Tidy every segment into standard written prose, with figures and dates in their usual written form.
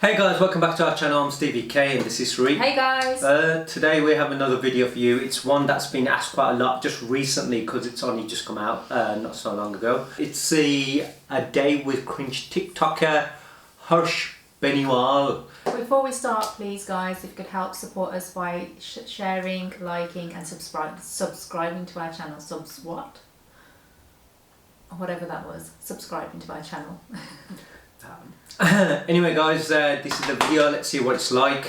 Hey guys, welcome back to our channel. I'm Stevie K and this is Sri. Hey guys! Today we have another video for you. It's one that's been asked quite a lot just recently because it's only just come out not so long ago. It's a day with cringe TikToker Harsh Beniwal. Before we start, please guys, if you could help support us by sharing, liking and subscribing to our channel. Whatever that was. Subscribing to our channel. Anyway guys, this is the video. Let's see what it's like.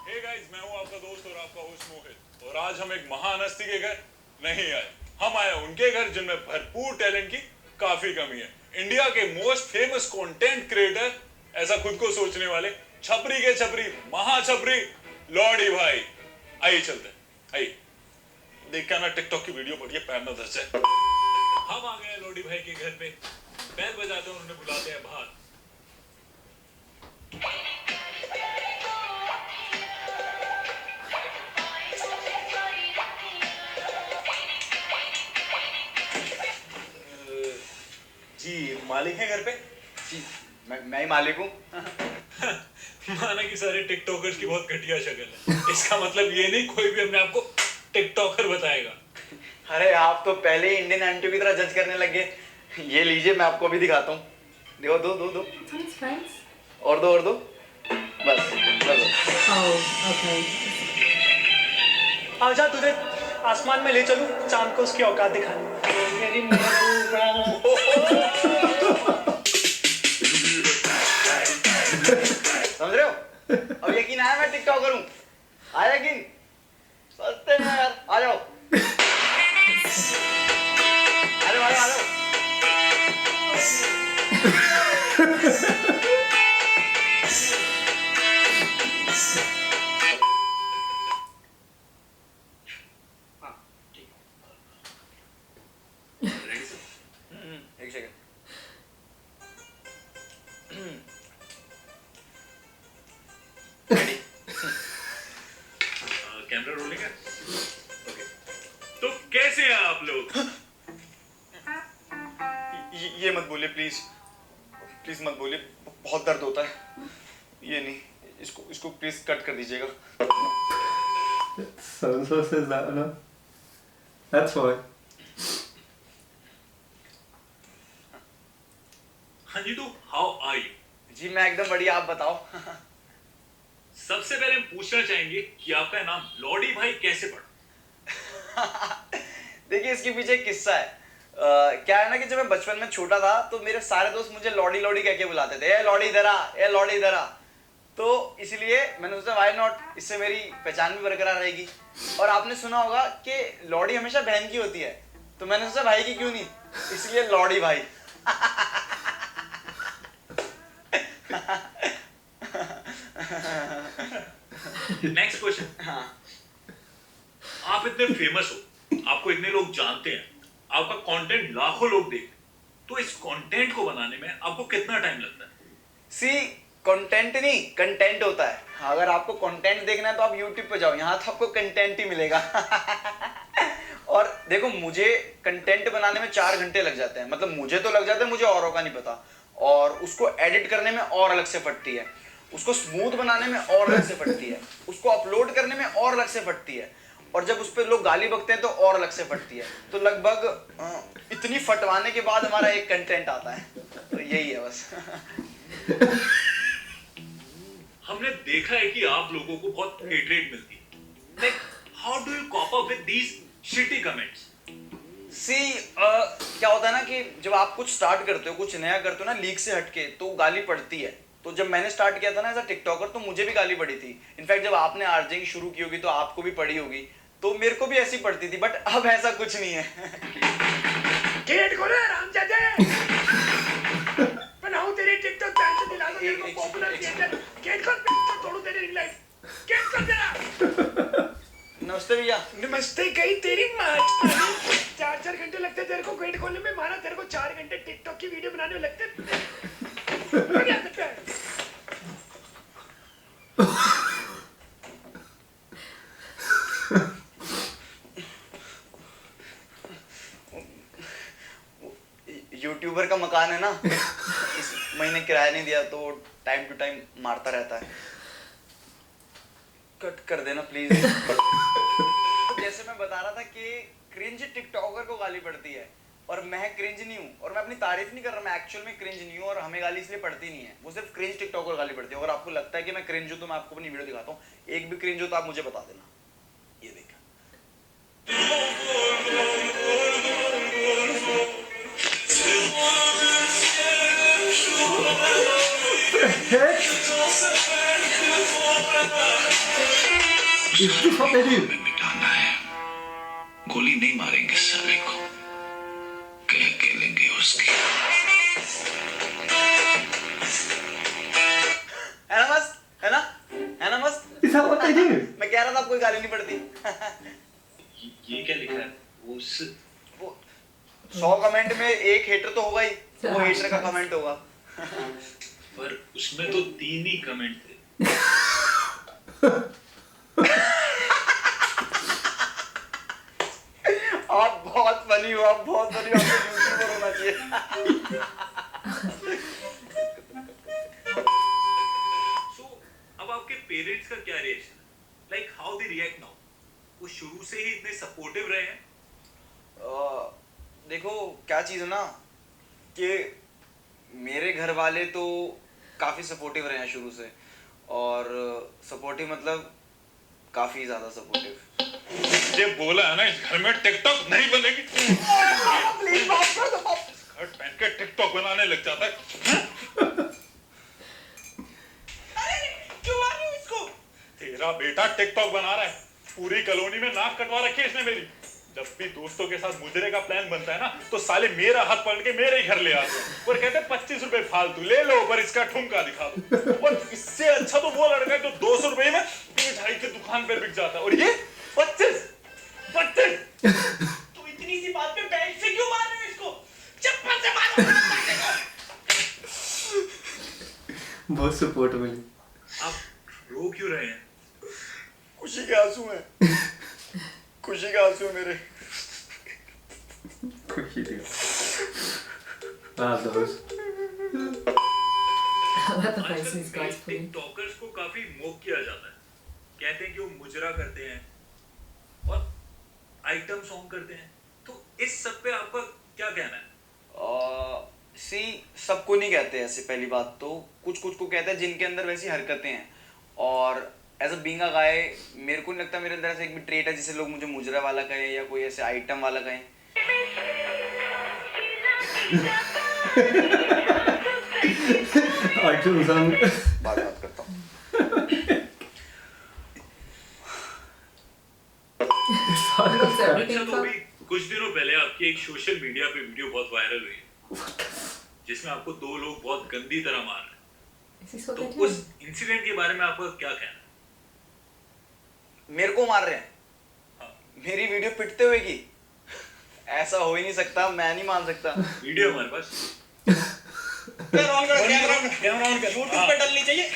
Hey guys, मैं हूँ आपका दोस्त और आपका host मोहित और आज हम एक महान हस्ती के घर नहीं आए, हम आए उनके घर जिनमें भरपूर टैलेंट की काफी कमी है। इंडिया के मोस्ट फेमस कंटेंट क्रिएटर, ऐसा खुद को सोचने वाले छपरी के छपरी महाछपरी लॉडी भाई। आइए चलते हैं, आइए देख के आना टिकटॉक की वीडियो बढ़िया पैर न धस जाए। हम आ गए लॉडी भाई के घर पे, बैल बजाते हैं, उन्हें बुलाते हैं बाहर। जी मालिक है घर पे? जी मैं ही मालिक हूँ। माना कि सारे टिकटॉकर्स की बहुत घटिया शक्ल है, इसका मतलब ये नहीं कोई भी अपने आप को टिकटॉकर बताएगा। अरे आप तो पहले ही इंडियन आंटियों की तरह जज करने लगे। ये लीजिए, मैं आपको अभी दिखाता हूँ। देखो, दो और दो बस। Okay. आजा तुझे आसमान में ले चलूं, चांद को उसकी औकात दिखाने। मेरी समझ रहे हो? अब यकीन आया मैं टिकटॉकर हूँ? आया यकीन? सस्ते में यार, आ जाओ। आ जाओ। एक सेकंड। कैमरा रोलिंग है? ओके। तो कैसे हैं आप लोग? ये मत बोलिए प्लीज मत बोलिए, बहुत दर्द होता है। ये नहीं, इसको प्लीज कट कर दीजिएगा। So says that, no? That's why. हाँ जी, तो हाउ आर यू? जी मैं एकदम बढ़िया, आप बताओ। सबसे पहले हम पूछना चाहेंगे कि आपका नाम लॉडी भाई कैसे पड़ा? देखिए, इसके पीछे एक किस्सा है। क्या है ना कि जब मैं बचपन में छोटा था तो मेरे सारे दोस्त मुझे लॉडी लॉडी कह के बुलाते थे। ए लॉडी इधर आ, ए लॉडी इधर आ। तो इसलिए मैंने सोचा व्हाई नॉट, इससे मेरी पहचान भी बरकरार रहेगी। और आपने सुना होगा कि लॉडी हमेशा बहन की होती है, तो मैंने सोचा भाई की क्यों नहीं, इसलिए लॉडी भाई। Next question. हाँ। आप इतने फेमस हो, आपको इतने लोग जानते हैं, आपका कंटेंट लाखों लोग देखते, तो इस कंटेंट को बनाने में आपको कितना टाइम लगता है? सी, कंटेंट नहीं कंटेंट होता है। अगर आपको कंटेंट देखना है तो आप YouTube पे जाओ, यहाँ तो आपको कंटेंट ही मिलेगा। और देखो, मुझे कंटेंट बनाने में 4 घंटे लग जाते हैं। मतलब मुझे तो लग जाते हैं, मुझे औरों का नहीं पता। और उसको एडिट करने में और अलग से फटती है, उसको स्मूथ बनाने में और अलग से फटती है, उसको अपलोड करने में और अलग से फटती है, और जब उस पर लोग गाली बकते हैं तो और अलग से फटती है। तो लगभग इतनी फटवाने के बाद हमारा एक कंटेंट आता है। तो यही है बस। हमने देखा है कि आप लोगों को बहुत हेट रेट मिलती है। Like, how do you cope up with these shitty comments? सी, क्या होता है ना कि जब आप कुछ स्टार्ट करते हो, कुछ नया करते हो ना, लीक से हटके, तो गाली पड़ती है। तो जब मैंने स्टार्ट किया था ना एज अ टिकटॉकर, तो मुझे भी गाली पड़ी थी। इनफैक्ट जब आपने आरजेइंग शुरू की होगी तो आपको भी पड़ी होगी, तो मेरे को भी ऐसी पड़ती थी। बट अब ऐसा कुछ नहीं है। गेट खोलो रामजादे। बनाऊं तेरी टिकटॉक चैनल से, दिला दो तेरे को पॉपुलर क्रिएटर। गेट खोल, तो तोड़ू तेरी रिंग लाइट। गेट खोल जरा। नमस्ते भैया। नमस्ते कही तेरी माँ। 4 घंटे लगते तेरे को गेट खोलने में, माना तेरे को 4 घंटे टिकटॉक की वीडियो बनाने में लगते। यूट्यूबर का मकान है ना, महीने किराया नहीं दिया तो टाइम टू टाइम मारता रहता है। कट कर देना प्लीज। जैसे मैं बता रहा था कि क्रिंज टिकटॉकर को गाली पड़ती है और मैं क्रिंज नहीं हूँ, और मैं अपनी तारीफ नहीं कर रहा, मैं एक्चुअल में क्रिंज नहीं हूँ और हमें गाली इसलिए पड़ती नहीं है, वो सिर्फ क्रिंज टिकटॉकर गाली पड़ती है। अगर आपको लगता है कि मैं क्रिंज हूँ तो मैं आपको अपनी वीडियो दिखाता हूँ, एक भी क्रिंज हो तो आप मुझे बता देना। ये देखा Is this what they do? मिटाना है, गोली नहीं मारेंगे साले को, कह के लेंगे उसकी। है ना मस्त, है ना, है ना मस्त। Is that what they do? मैं कह रहा था आपको कोई गाली नहीं पड़ती। ये क्या लिखा है? वो 100 कमेंट में एक हेटर तो होगा ही, वो हेटर का कमेंट होगा। पर उसमें तो 3 ही कमेंट थे। आप बहुत फनी हो, आप बहुत फनी हो, आपको यूट्यूबर होना चाहिए। So, अब आपके पेरेंट्स का क्या रिएक्शन है? Like how they react now? वो शुरू से ही इतने सपोर्टिव रहे हैं? देखो क्या चीज़ है ना कि मेरे घर वाले तो काफ़ी सपोर्टिव रहे हैं शुरू से, और सपोर्टिव मतलब काफ़ी ज़्यादा सपोर्टिव। ये बोला है ना इस घर में टिकटॉक नहीं बनेगी। प्लीज माफ कर दो। शर्ट पहन के टिकटॉक बनाने लग जाता है। क्यों मार रहे हो इसको? तेरा बेटा टिकटॉक बना रहा है, पूरी कॉलोनी में नाक कटवा रखी है इसने मेरी। जब भी दोस्तों के साथ मुजरे का प्लान बनता है ना तो साले मेरा हाथ पकड़ के मेरे ही घर ले आते हैं और कहते हैं 25 रुपए फालतू ले लो पर इसका ठुमका दिखा दो। और इससे अच्छा तो वो लड़का है जो 200 रुपए में मिठाई की दुकान पर बिक जाता है, और ये 25। तू इतनी सी बात पे बेल्ट से क्यों मार रहे हो इसको? चप्पल से मारो। बहुत सपोर्टेबल। आप रो क्यों रहे हैं? खुशी के आंसू हैं। खुशी के आंसू हैं मेरे। खुशी थी। those. Let the faces, guys, please. TikTokers को काफी मोक किया जाता है, कहते हैं कि वो मुजरा करते हैं और आइटम सॉन्ग करते हैं, तो इस सब पे आपका क्या कहना है? सबको नहीं कहते ऐसे, पहली बात तो कुछ को कहते हैं जिनके अंदर वैसी हरकतें हैं, और एज अ बीइंग अ गाय मेरे को नहीं लगता मेरे अंदर ऐसा एक भी ट्रेट है जिसे लोग मुझे मुजरा वाला कहें या कोई ऐसे आइटम वाला कहें। आइटम सॉन्ग बात करता हूँ। Looks everything अच्छा, तो from- अभी कुछ दिनों पहले आपकी एक सोशल मीडिया पे वीडियो बहुत वायरल हुई जिसमें आपको 2 लोग बहुत गंदी तरह मार रहे हैं। Is this what तो they're उस doing? इंसिडेंट के बारे में आपका क्या कहना है? मेरे को मार रहे हैं मेरी वीडियो पिटते हुए की? ऐसा हो ही नहीं सकता, मैं नहीं मान सकता। वीडियो हमारे पास कैमरा ऑन कर। YouTube पे डलनी चाहिए।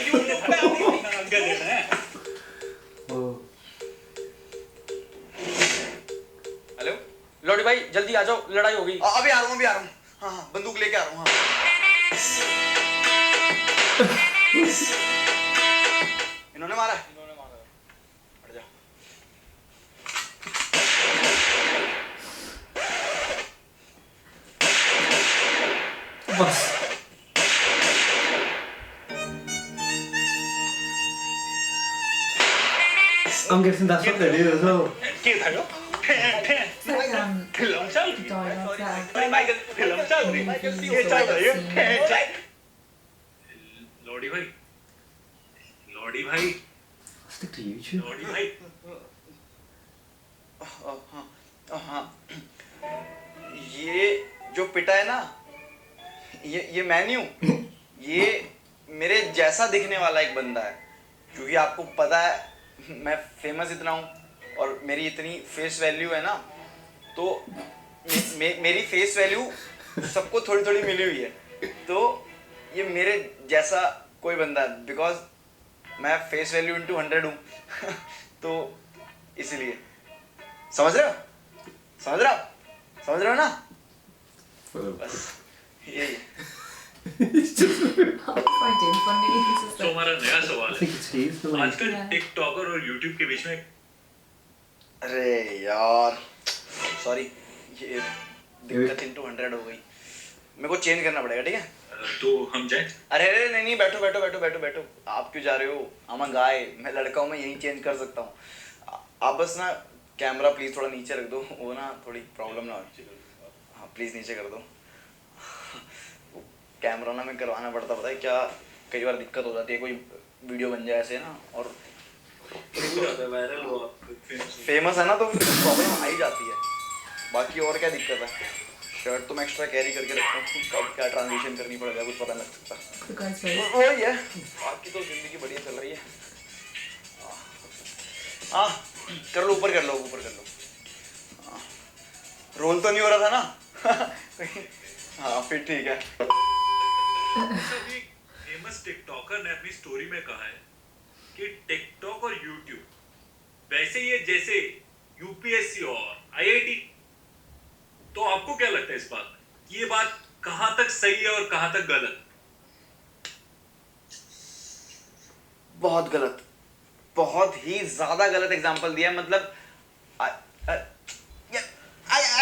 YouTube पे आगे देना है। हेलो लौड़ी भाई जल्दी आ जाओ, लड़ाई होगी। अभी आ रहा हूँ। हाँ बंदूक लेके आ रहा हूँ। इन्होंने मारा है। हट जा। बस। I'm guessing that's what they do as well. के था यो? It's like, फिल्म चल रही dialogue that- फिल्म चल रही ये चल रही है। लौड़ी भाई Stick to YouTube. लौड़ी भाई हाँ ये जो पिटा है ना, ये मैं नहीं हूँ, ये मेरे जैसा दिखने वाला एक बंदा है, क्योंकि आपको पता है मैं फेमस इतना हूँ और मेरी इतनी फेस वैल्यू है ना, तो मेरी फेस वैल्यू सबको थोड़ी थोड़ी मिली हुई है, तो ये मेरे जैसा कोई बंदा है, बिकॉज मैं फेस वैल्यू इंटू 100 हूँ। तो इसीलिए समझ रहे हो ना? बस ये I find him funny. He's just तो like, हमारा नया सवाल I है, think it's his. The way. आजकल Yeah. टिकटॉकर और यूट्यूब के बीच में अरे यार सॉरी ये दिक्कत into 100 हो गई, मेरे को चेंज करना पड़ेगा, ठीक है? तो हम जाएं? अरे अरे नहीं नहीं, बैठो बैठो बैठो बैठो बैठो, आप क्यों जा रहे हो? I'm a guy, मैं लड़का हूँ, मैं यहीं चेंज कर सकता हूँ। आप बस ना कैमरा प्लीज थोड़ा नीचे रख दो, वो ना थोड़ी प्रॉब्लम ना हो। हाँ प्लीज नीचे कर दो। कैमरा ना मैं करवाना पड़ता, पता है क्या, कई बार दिक्कत हो जाती है, कोई वीडियो बन जाए ऐसे ना और वायरल हो आप फेमस है ना तो प्रॉब्लम आ ही जाती है। बाकी और क्या दिक्कत है? शर्ट तो मैं एक्स्ट्रा कैरी करके रखता हूँ, कब क्या ट्रांजिशन करनी पड़ेगा कुछ पता नहीं लग सकता। the guy's very. वही है, बाकी तो जिंदगी बढ़िया चल रही है। हाँ कर लो, ऊपर कर लो, ऊपर कर लो। हाँ, रोल तो नहीं हो रहा था ना? हाँ फिर ठीक है। एक फेमस टिकटॉकर ने अपनी स्टोरी में कहा है कि टिकटॉक और यूट्यूब वैसे ही है जैसे यूपीएससी और आईआईटी। तो आपको क्या लगता है इस बात में, ये बात कहां तक सही है और कहां तक गलत? बहुत गलत, बहुत ही ज्यादा गलत एग्जांपल दिया। मतलब आई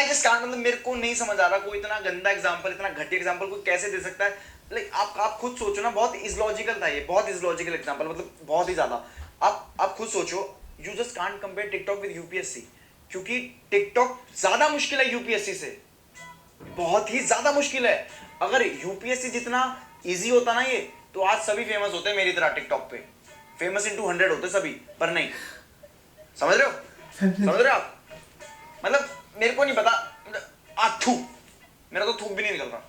जस्ट कांट, मतलब मेरे को नहीं समझ आ रहा कोई इतना गंदा एग्जांपल, इतना घटिया एग्जांपल कोई कैसे दे सकता है। लाइक आप खुद सोचो ना, बहुत इलॉजिकल था ये, बहुत इलॉजिकल एग्जांपल, मतलब बहुत ही ज्यादा। आप खुद सोचो, you just can't compare TikTok with UPSC, क्योंकि टिकटॉक ज्यादा मुश्किल है यूपीएससी से, बहुत ही ज्यादा मुश्किल है। अगर यूपीएससी जितना इजी होता ना ये, तो आज सभी फेमस होते मेरी तरह टिकटॉक पे, फेमस into 100 होते सभी, पर नहीं। समझ रहे हो? समझ रहे हो आप? मतलब मेरे को नहीं पता, थू मेरा तो थूक भी नहीं निकल रहा।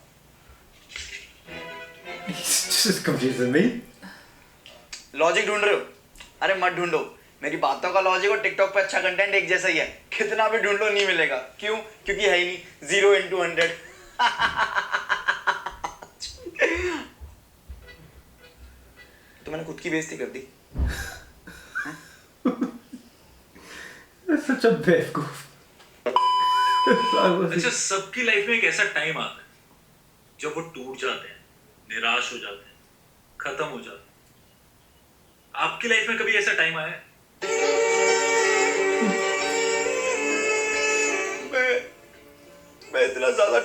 He's just confusing me. Logic ढूंढ रहे हो? अरे मत ढूंढो, मेरी बातों का लॉजिक और टिकटॉक पे अच्छा कंटेंट एक जैसा ही है, कितना भी ढूंढ लो नहीं मिलेगा। क्यों? क्योंकि है ही नहीं, 0 into 100। तो मैंने खुद की बेइज्जती कर दी। That's such a बेवकूफ। अच्छा, सबकी लाइफ में एक ऐसा टाइम आता है जब वो टूट जाते हैं, निराश हो जाते हैं, खत्म हो जाते हैं। आपकी लाइफ में कभी ऐसा टाइम आया है? मैं इतना ज्यादा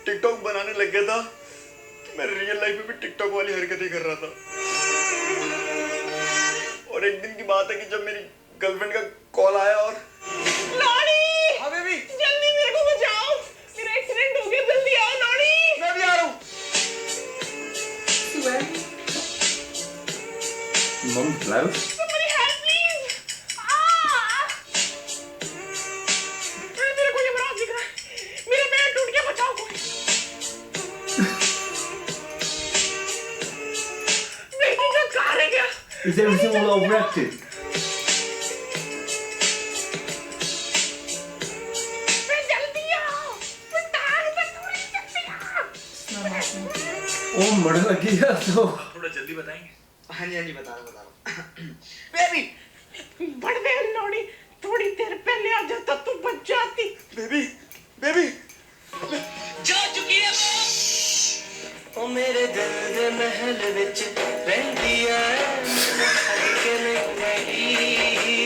टिकटॉक बनाने लग गया था कि मैं रियल लाइफ में भी टिकटॉक वाली हरकतें कर रहा था। और एक दिन की बात है कि जब मेरी गर्लफ्रेंड का कॉल आया और लॉरी, हाँ बेबी, जल्दी मेरे को बचाओ, मेरा एक्सीडेंट हो गया, जल्दी आओ लॉरी। मैं भी आ रहा हूँ। Mum's blouse. Somebody help please. मेरे को ये मराज दिख रहा है, मेरा पैर टूट गया, बचाओ कोई। मेरी जो कार है क्या? Is everything all overacted? जल्दी आओ, मैं टायर पे थोड़ी जल्दी आओ। Not happening. Oh, मर लगी है तो। आप थोड़ा जल्दी बताएंगे? हाँ जी बता रहा बेबी, बढ़ गए लॉरी, थोड़ी देर पहले आ जाता तो बच जाती। बेबी बेबी जा चुकी है ओ मेरे दिल दे महल विच रहंदी ऐ अगे नहीं।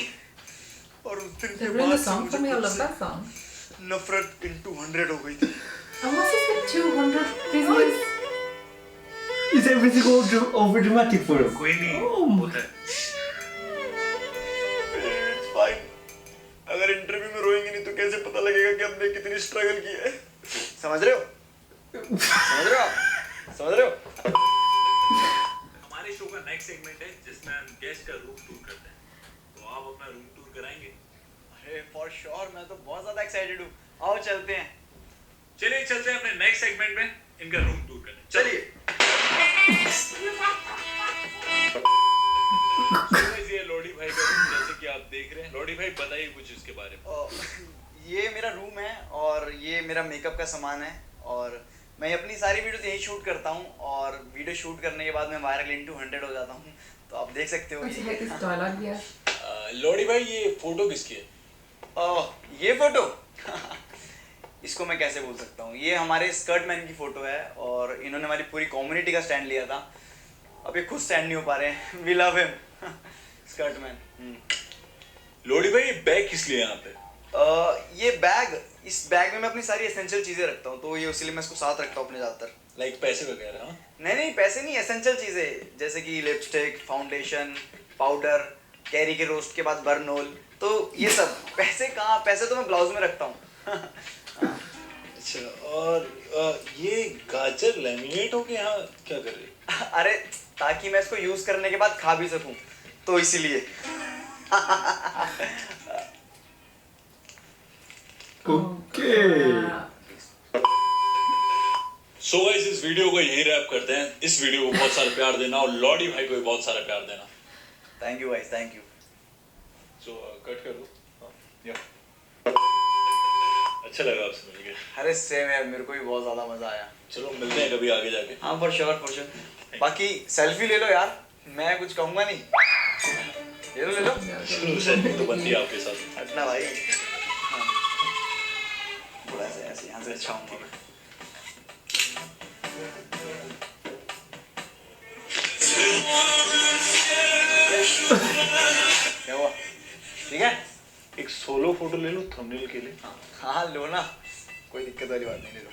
और उस दिन They के ruined बाद the से song मुझे for me. I खुद love से that song. नफरत into 100 हो गई थी। And what's this with 200 business? Is everything all over dramatic for him? कोई नहीं Oh, होता है। It's fine. अगर इंटरव्यू में रोएंगे नहीं तो कैसे पता लगेगा कि हमने कितनी स्ट्रगल की है? समझ रहे हो? समझ रहे हो आप? समझ रहे हो? हमारे शो का नेक्स्ट सेगमेंट है जिसमें हम गेस्ट का रूम टूर करते हैं। तो आप अपना रूम टूर कराएंगे? अरे फॉर श्योर, मैं तो बहुत ज्यादा एक्साइटेड हूँ। आओ चलते हैं। चलिए चलते हैं अपने नेक्स्ट सेगमेंट में इनका रूम टूर करने। चलिए। ये लोडी भाई का रूम जैसे कि आप देख रहे हैं। लोडी भाई बताइए कुछ इसके बारे में। ये मेरा रूम है और ये मेरा मेकअप का सामान है और मैं अपनी सारी वीडियोस यहीं शूट करता हूँ और वीडियो शूट करने के बाद मैं वायरल into 100 हो जाता हूँ। तो आप देख सकते हो What the heck is dialogue here? Lodi भाई ये फोटो किसकी है? ये फोटो इसको मैं कैसे भूल सकता हूँ। ये हमारे स्कर्ट मैन की फोटो है और इन्होंने हमारी पूरी कम्युनिटी का स्टैंड लिया था। अब ये खुद स्टैंड नहीं हो पा रहे हैं। We love him skirt man. लोडी भाई, ये बैग किस लिए यहाँ पे? ये बैग, इस बैग में मैं अपनी सारी एसेंशियल चीजें रखता हूँ, तो ये उसीलिए मैं इसको साथ रखता हूँ अपने ज़्यादातर। लाइक पैसे वगैरह? हाँ, नहीं पैसे नहीं, एसेंशियल चीजें जैसे कि लिपस्टिक, फाउंडेशन, पाउडर, कैरी के रोस्ट के बाद बर्नोल, तो ये सब। पैसे कहाँ, पैसे तो मैं ब्लाउज में रखता हूँ। अच्छा। और ये गाजर लैमिनेट होके यहाँ क्या कर रही है? अरे ताकि मैं इसको यूज करने के बाद खा भी सकूं, तो इसीलिए। ओके। सो गाइस, इस वीडियो को यहीं रैप करते हैं। इस वीडियो को बहुत सारा प्यार देना और लॉडी भाई को भी बहुत सारा प्यार देना। Thank you guys, thank you. So cut कर दो। या अच्छा लगा आपसे मिलके। अरे सेम यार, मेरे को भी बहुत ज्यादा मजा आया। चलो मिलते हैं कभी आगे जाके। हाँ फॉर श्योर, फॉर श्योर। बाकी सेल्फी ले लो यार, मैं कुछ कहूंगा नहीं। ले लो ले लो। चलो सेल्फी तो बनती है आपके साथ। हटना भाई। हाँ। थोड़ा सा ऐसे यहाँ से अच्छा हूँ मैं। क्या हुआ? ठीक है, एक सोलो फोटो ले लो थंबनेल के लिए। हाँ लो ना, कोई दिक्कत वाली बात नहीं, ले लो।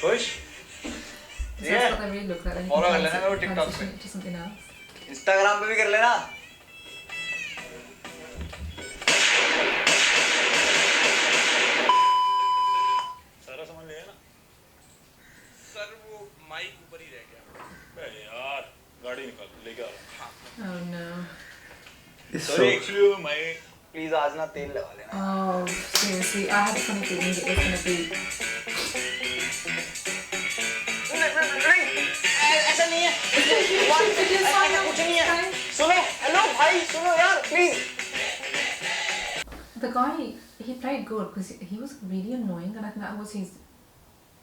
खुश? ठीक है, That's what they really look like. Then you Follow can कर लेना मेरे को TikTok transition पे। it to something else. Instagram पे भी कर लेना। सारा सामान ले आया ना? सर वो माइक ऊपर ही रह गया। बे यार, गाड़ी निकाल लेके आ रहा Oh no. हूँ। सॉरी, एक्चुअली माय प्लीज आज ना तेल लगा लेना। Oh, seriously, I had a funny feeling it was going to be. ऐसा नहीं है, ऐसा कुछ नहीं है। सुनो, हेलो भाई, सुनो यार please. The guy, he played good because he was really annoying, and I think that was his.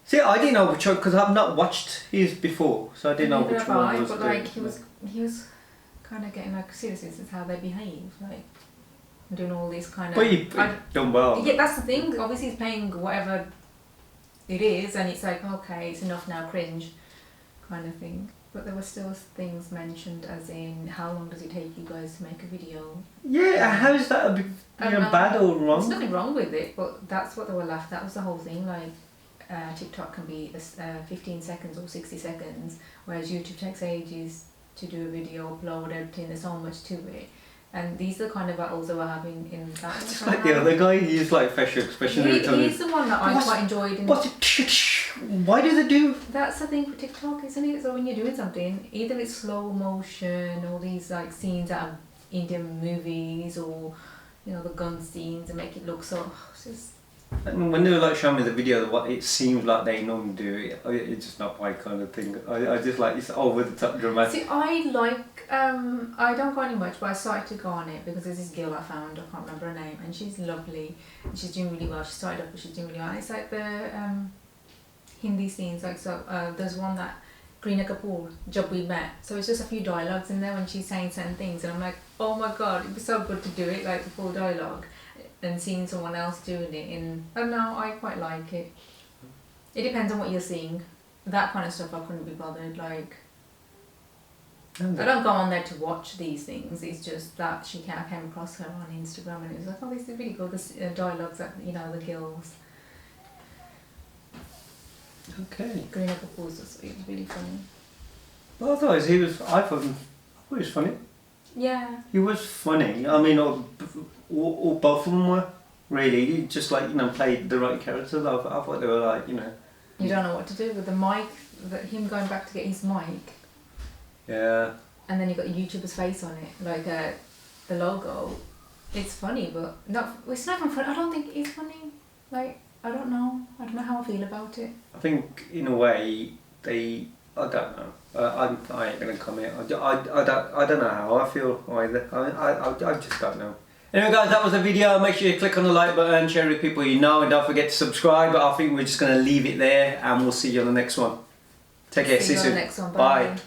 See, I didn't know which one because I've not watched his before, so I didn't know Neither which have one I, was but good. like he was kind of getting like seriously, this is how they behave, like doing all this kind of. But he done well. Yeah, that's the thing. Obviously, he's playing whatever it is, and it's like okay, it's enough now, cringe, kind of thing. But there were still things mentioned, as in how long does it take you guys to make a video? Yeah, how is that a bit, I don't know. bad or wrong? There's nothing wrong with it, but that's what they were laughing. That was the whole thing. Like TikTok can be 15 seconds or 60 seconds, whereas YouTube takes ages to do a video, upload, editing. There's so much to it, and these are the kind of battles that we're having in that one. It's like the other guy, he's like facial expression every time. He's the one that I What's- quite enjoyed. What's it? Why do they do? That's the thing for TikTok, isn't it? So when you're doing something, either it's slow motion, all these like scenes out of Indian movies, or you know the gun scenes, and make it look so. It's just, And when they were like showing me the video, what it seems like they normally do, it's just not my kind of thing. I just like it's over the top dramatic. see, I like. I don't go on it much, but I started to go on it because there's this girl I found. I can't remember her name, and she's lovely. And she's doing really well. She started off, but she's doing really well. It's like the Hindi scenes, like so. There's one that Kareena Kapoor, Jab We Met. So it's just a few dialogues in there when she's saying certain things, and I'm like, oh my god, it'd be so good to do it, like the full dialogue, and seeing someone else doing it. In I don't know, I quite like it. It depends on what you're seeing. That kind of stuff I couldn't be bothered. Like I don't go on there to watch these things. It's just that I came across her on Instagram, and it was like, oh, this is really good. This dialogues that you know the girls. Okay. Kareena Kapoor's it was really funny. Well, I thought I thought he was funny. Yeah. He was funny. I mean, both of them were really. He just like played the right characters. I thought they were like You don't know what to do with the mic. Him going back to get his mic, Yeah. and then you got YouTuber's face on it, like the logo. It's funny, but it's not even funny. I don't think it's funny. Like I don't know how I feel about it. I think in a way I don't know. I ain't gonna comment. I don't know how I feel either. I just don't know. Anyway guys, that was the video. Make sure you click on the like button, share it with people you know, and don't forget to subscribe. But I think we're just gonna leave it there, and we'll see you on the next one. Take care. See you on soon. the next one. Bye. Bye.